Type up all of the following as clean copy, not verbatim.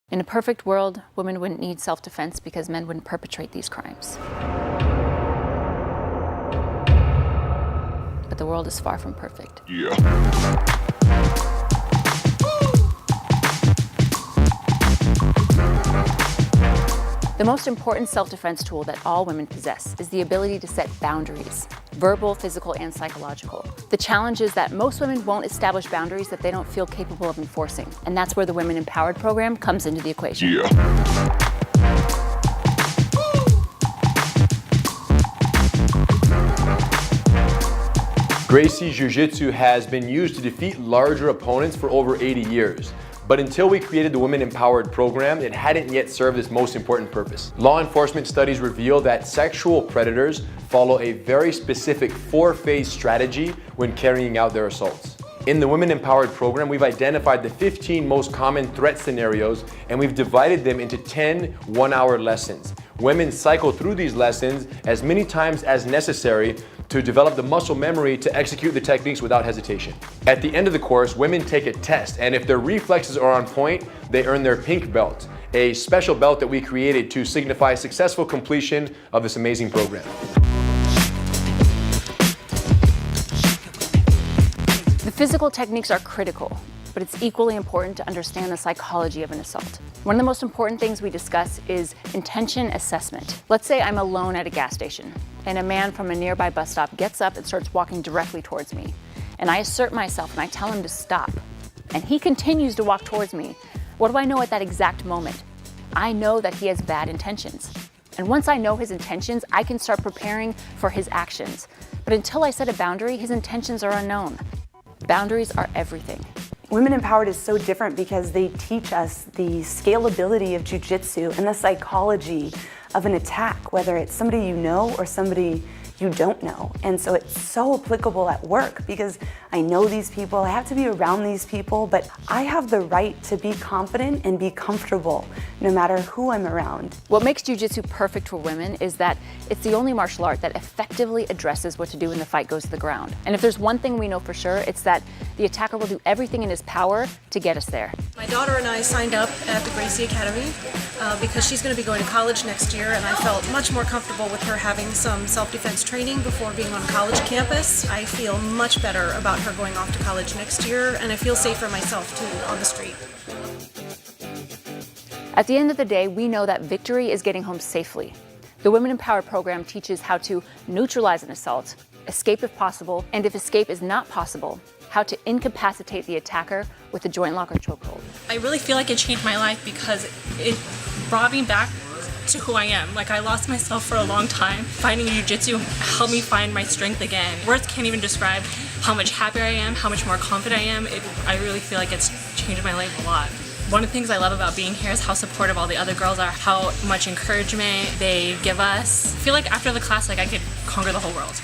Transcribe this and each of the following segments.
In a perfect world, women wouldn't need self-defense because men wouldn't perpetrate these crimes. But the world is far from perfect. Yeah. The most important self-defense tool that all women possess is the ability to set boundaries, verbal, physical, and psychological. The challenge is that most women won't establish boundaries that they don't feel capable of enforcing, and that's where the Women Empowered program comes into the equation. Yeah. Gracie Jiu Jitsu has been used to defeat larger opponents for over 80 years. But until we created the Women Empowered program, it hadn't yet served its most important purpose. Law enforcement studies reveal that sexual predators follow a very specific 4-phase strategy when carrying out their assaults. In the Women Empowered program, we've identified the 15 most common threat scenarios, and we've divided them into 10 one-hour lessons. Women cycle through these lessons as many times as necessary to develop the muscle memory to execute the techniques without hesitation. At the end of the course, women take a test, and if their reflexes are on point, they earn their pink belt, a special belt that we created to signify successful completion of this amazing program. The physical techniques are critical, but it's equally important to understand the psychology of an assault. One of the most important things we discuss is intention assessment. Let's say I'm alone at a gas station, and a man from a nearby bus stop gets up and starts walking directly towards me. And I assert myself and I tell him to stop. And he continues to walk towards me. What do I know at that exact moment? I know that he has bad intentions. And once I know his intentions, I can start preparing for his actions. But until I set a boundary, his intentions are unknown. Boundaries are everything. Women Empowered is so different because they teach us the scalability of Jiu Jitsu and the psychology of an attack, whether it's somebody you know or somebody you don't know. And so it's so applicable at work because I know these people, I have to be around these people, but I have the right to be confident and be comfortable no matter who I'm around. What makes Jiu Jitsu perfect for women is that it's the only martial art that effectively addresses what to do when the fight goes to the ground. And if there's one thing we know for sure, it's that the attacker will do everything in his power to get us there. My daughter and I signed up at the Gracie Academy because she's going to be going to college next year, and I felt much more comfortable with her having some self-defense training before being on college campus. I feel much better about her going off to college next year, and I feel safer myself too on the street. At the end of the day, we know that victory is getting home safely. The Women Empowered program teaches how to neutralize an assault, escape if possible, and if escape is not possible, how to incapacitate the attacker with a joint lock or chokehold. I really feel like it changed my life because it brought me back to who I am. Like, I lost myself for a long time. Finding Jiu-Jitsu helped me find my strength again. Words can't even describe how much happier I am, how much more confident I am. I really feel like it's changed my life a lot. One of the things I love about being here is how supportive all the other girls are, how much encouragement they give us. I feel like after the class, like, I could conquer the whole world.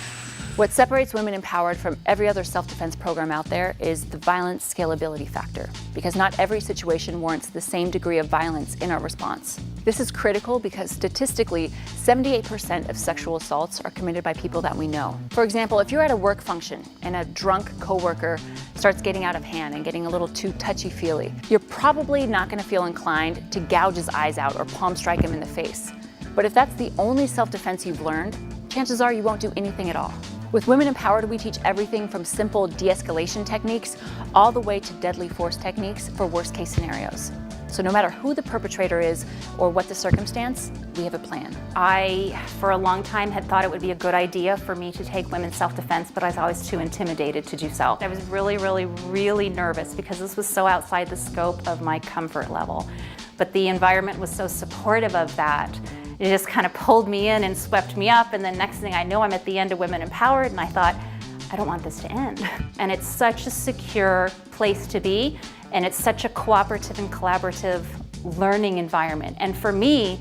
What separates Women Empowered from every other self-defense program out there is the violence scalability factor, because not every situation warrants the same degree of violence in our response. This is critical because statistically, 78% of sexual assaults are committed by people that we know. For example, if you're at a work function and a drunk coworker starts getting out of hand and getting a little too touchy-feely, you're probably not going to feel inclined to gouge his eyes out or palm strike him in the face. But if that's the only self-defense you've learned, chances are you won't do anything at all. With Women Empowered, we teach everything from simple de-escalation techniques all the way to deadly force techniques for worst-case scenarios. So no matter who the perpetrator is or what the circumstance, we have a plan. I, for a long time, had thought it would be a good idea for me to take women's self-defense, but I was always too intimidated to do so. I was really nervous because this was so outside the scope of my comfort level. But the environment was so supportive of that. It just kind of pulled me in and swept me up, and then next thing I know, I'm at the end of Women Empowered, and I thought, I don't want this to end. And it's such a secure place to be, and it's such a cooperative and collaborative learning environment. And for me,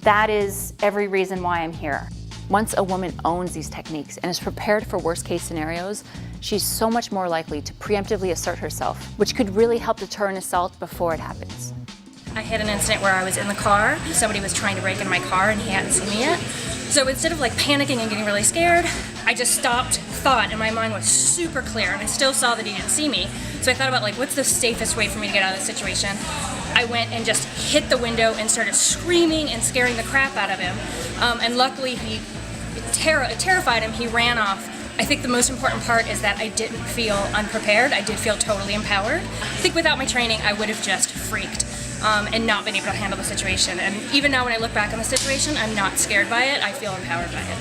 that is every reason why I'm here. Once a woman owns these techniques and is prepared for worst-case scenarios, she's so much more likely to preemptively assert herself, which could really help deter an assault before it happens. I had an incident where I was in the car. Somebody was trying to break into my car and he hadn't seen me yet. So instead of like panicking and getting really scared, I just stopped, thought, and my mind was super clear, and I still saw that he didn't see me. So I thought about like, what's the safest way for me to get out of this situation? I went and just hit the window and started screaming and scaring the crap out of him. And luckily, it terrified him. He ran off. I think the most important part is that I didn't feel unprepared. I did feel totally empowered. I think without my training, I would have just freaked and not been able to handle the situation. And even now when I look back on the situation, I'm not scared by it. I feel empowered by it.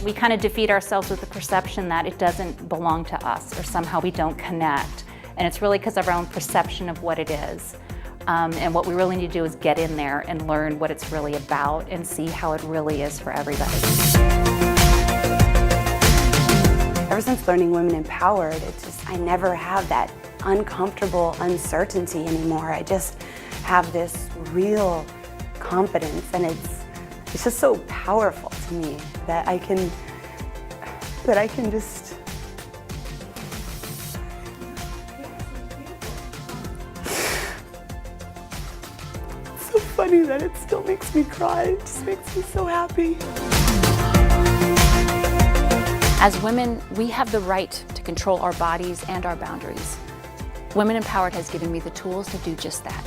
We kind of defeat ourselves with the perception that it doesn't belong to us or somehow we don't connect. And it's really because of our own perception of what it is. And what we really need to do is get in there and learn what it's really about and see how it really is for everybody. Ever since learning Women Empowered, I never have that uncomfortable uncertainty anymore. I just have this real confidence, and it's just so powerful to me that I can just it's so funny that it still makes me cry. It just makes me so happy. As women, we have the right to control our bodies and our boundaries. Women Empowered has given me the tools to do just that.